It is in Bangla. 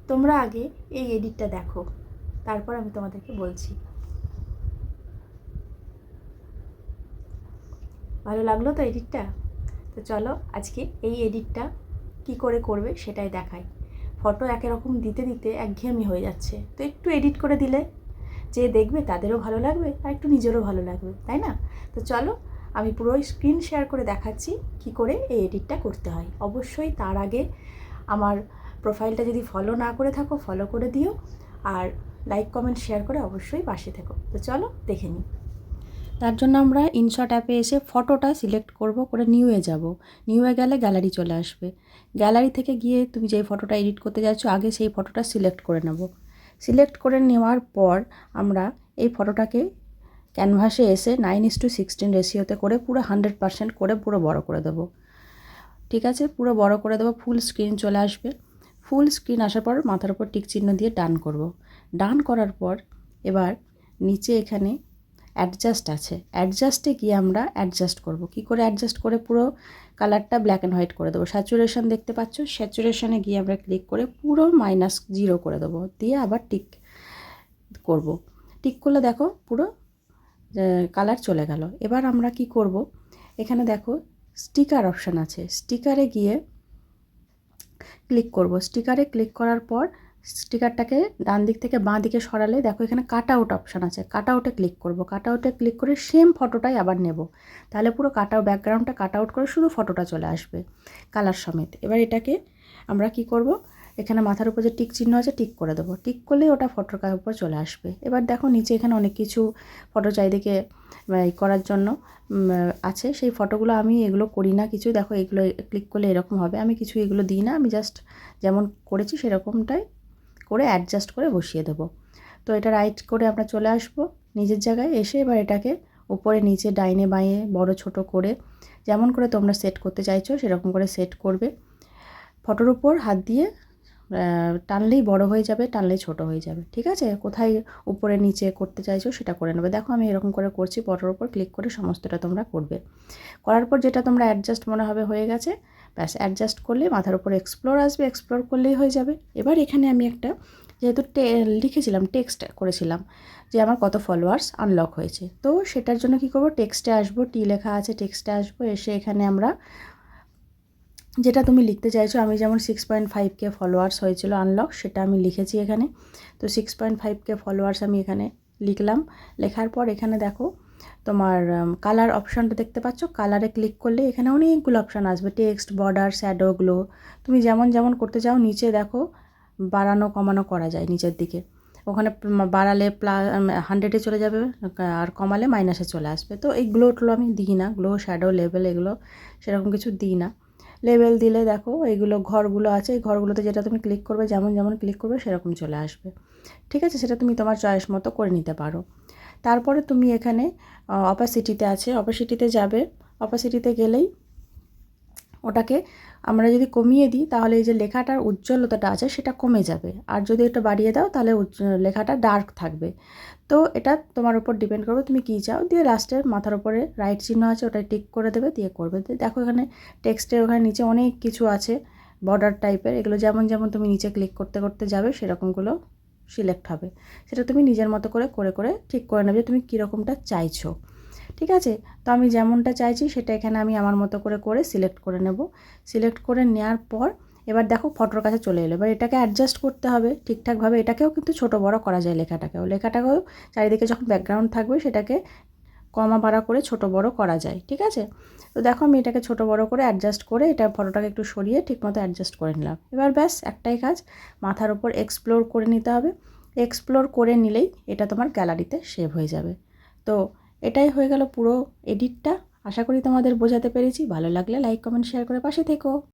তোমরা আগে এই এডিটটা দেখো, তারপর আমি তোমাদেরকে বলছি। ভালো লাগলো তো এডিটটা? তো চলো আজকে এই এডিটটা কি করে করবে সেটাই দেখাই। ফটো একই রকম দিতে দিতে একঘেয়েমি হয়ে যাচ্ছে, তো একটু এডিট করে দিলে যে দেখবে তাদেরও ভালো লাগবে আর একটু নিজেরও ভালো লাগবে, তাই না? তো চলো আমি পুরো স্ক্রিন শেয়ার করে দেখাচ্ছি কি করে এই এডিটটা করতে হয়। অবশ্যই তার আগে আমার প্রোফাইলটা যদি ফলো না করে থাকো ফলো করে দিও, আর লাইক কমেন্ট শেয়ার করে অবশ্যই পাশে থেকো। তো চলো দেখে নিই। তার জন্য আমরা ইনশট অ্যাপে এসে ফটোটা সিলেক্ট করব, করে নিউয়ে যাব। নিউয়ে গেলে গ্যালারি চলে আসবে। গ্যালারি থেকে গিয়ে তুমি যেই ফটোটা এডিট করতে যাচ্ছ আগে সেই ফটোটা সিলেক্ট করে নেব। সিলেক্ট করে নেওয়ার পর আমরা এই ফটোটাকে ক্যানভাসে এসে 9:16 রেশিওতে করে পুরো 100% করে পুরো বড় করে দেবো। ঠিক আছে, পুরো বড় করে দেবো, ফুল স্ক্রিন চলে আসবে। ফুল স্ক্রিন আসার পর মাথার উপর টিক চিহ্ন দিয়ে ডান করব। ডান করার পর এবার নিচে এখানে অ্যাডজাস্ট আছে, অ্যাডজাস্টে গিয়ে আমরা অ্যাডজাস্ট করব। কি করে অ্যাডজাস্ট করে পুরো কালারটা ব্ল্যাক অ্যান্ড হোয়াইট করে দেবো। স্যাচুরেশন দেখতে পাচ্ছ, স্যাচুরেশনে গিয়ে আমরা ক্লিক করে পুরো -0 করে দেবো, দিয়ে আবার টিক করব। টিক করলে দেখো পুরো কালার চলে গেল। এবার আমরা কি করব, এখানে দেখো স্টিকার অপশান আছে, স্টিকারে গিয়ে ক্লিক করব। স্টিকারে ক্লিক করার পর স্টিকারটাকে ডান দিক থেকে বাঁ দিকে সরালে দেখো এখানে কাট আউট অপশান আছে, কাট আউটে ক্লিক করব। কাট আউটে ক্লিক করে সেম ফটোটাই আবার নেব, তাহলে পুরো ব্যাকগ্রাউন্ডটা কাট আউট করে শুধু ফটোটা চলে আসবে কালার সমেত। এবার এটাকে আমরা কি করব, এখানে মাথার উপর যে টিক চিহ্ন আছে টিক করে দেবো। টিক করলেই ওটা ফটোর উপর চলে আসবে। এবার দেখো নিচে এখানে অনেক কিছু ফটো চারিদিকে করার জন্য আছে, সেই ফটোগুলো আমি এগুলো করি না কিছু। দেখো এগুলো ক্লিক করলে এরকম হবে, আমি কিছু এগুলো দিই না, আমি জাস্ট যেমন করেছি সেরকমটাই করে অ্যাডজাস্ট করে বসিয়ে দেবো। তো এটা রাইট করে আমরা চলে আসবো নিজের জায়গায় এসে, এবার এটাকে উপরে নিচে ডাইনে বাঁয়ে বড় ছোট করে যেমন করে তোমরা সেট করতে চাইছো সেরকম করে সেট করবে। ফটোর উপর হাত দিয়ে টানলেই বড় হয়ে যাবে, টানলেই ছোট হয়ে যাবে। ঠিক আছে, কোথায় উপরে নিচে করতে চাইছো সেটা করে নেবে। দেখো আমি এরকম করে করছি, ফটোর উপর ক্লিক করে সমস্তটা তোমরা করবে। করার পর যেটা তোমরা অ্যাডজাস্ট মনে হবে হয়ে গেছে, ব্যাস অ্যাডজাস্ট করলে মাথার উপর এক্সপ্লোর আসবে, এক্সপ্লোর করলেই হয়ে যাবে। এবার এখানে আমি একটা যেহেতু লিখেছিলাম, টেক্সট করেছিলাম যে আমার কত ফলোয়ার্স আনলক হয়েছে, তো সেটার জন্য কি করব, টেক্সটে আসবো, টি লেখা আছে, টেক্সটে আসবো, এসে এখানে আমরা যেটা তুমি লিখতে চাইছো, আমি যেমন 6.5K ফলোয়ার্স হয়েছিল আনলক, সেটা আমি লিখেছি এখানে। তো 6.5K ফলোয়ার্স আমি এখানে লিখলাম। লেখার পর এখানে দেখো তোমার কালার অপশানটা দেখতে পাচ্ছ, কালারে ক্লিক করলে এখানে অনেকগুলো অপশান আসবে, টেক্সট, বর্ডার, শ্যাডো, গ্লো। তুমি যেমন যেমন করতে চাও নিচে দেখো বাড়ানো কমানো করা যায় নিচের দিকে। ওখানে বাড়ালে 100-এ চলে যাবে, আর কমালে মাইনাসে চলে আসবে। তো এই গ্লোগুলো আমি দিই না, গ্লো, শ্যাডো, লেবেল এগুলো সেরকম কিছু দিই না। লেবেল দিলে দেখো এইগুলো ঘরগুলো আছে, এই ঘরগুলোতে যেটা তুমি ক্লিক করবে যেমন যেমন ক্লিক করবে সেরকম চলে আসবে। ঠিক আছে, সেটা তুমি তোমার চয়েস মতো করে নিতে পারো। তারপরে তুমি এখানে অপাসিটিতে আছে, অপাসিটিতে যাবে। অপাসিটিতে গেলেই ওটাকে আমরা যদি কমিয়ে দিই তাহলে এই যে লেখাটার উজ্জ্বলতাটা আছে সেটা কমে যাবে, আর যদি এটা বাড়িয়ে দাও তাহলে লেখাটা ডার্ক থাকবে। তো এটা তোমার উপর ডিপেন্ড করবে তুমি কী চাও। দিয়ে লাস্টের মাথার উপরে রাইট চিহ্ন আছে, ওটা টিক করে দেবে, দিয়ে করবে। দেখো এখানে টেক্সটের ওখানে নিচে অনেক কিছু আছে বর্ডার টাইপের, এগুলো যেমন যেমন তুমি নিচে ক্লিক করতে করতে যাবে সেরকমগুলো সিলেক্ট হবে। সেটা তুমি নিজের মতো করে করে করে ঠিক করে নেবে তুমি কীরকমটা চাইছো। ঠিক আছে, তো আমি যেমনটা চাইছি সেটা এখানে আমি আমার মতো করে করে সিলেক্ট করে নেব। সিলেক্ট করে নেওয়ার পর এবার দেখো ফটোর কাছে চলে এলো। এবার এটাকে অ্যাডজাস্ট করতে হবে ঠিকঠাকভাবে। এটাকেও কিন্তু ছোটো বড়ো করা যায়, লেখাটাকেও চারিদিকে যখন ব্যাকগ্রাউন্ড থাকবে সেটাকে কমা বাড়া করে ছোটো বড়ো করা যায়। ঠিক আছে, তো দেখো আমি এটাকে ছোটো বড়ো করে অ্যাডজাস্ট করে এটা ফটোটাকে একটু সরিয়ে ঠিকমতো অ্যাডজাস্ট করে নিলাম। এবার ব্যাস একটাই কাজ, মাথার উপর এক্সপ্লোর করে নিতে হবে। এক্সপ্লোর করে নিলেই এটা তোমার গ্যালারিতে সেভ হয়ে যাবে। তো এটাই হয়ে গেল পুরো এডিটটা। আশা করি তোমাদের বোঝাতে পেরেছি। ভালো লাগলে লাইক কমেন্ট শেয়ার করে পাশে থেকো।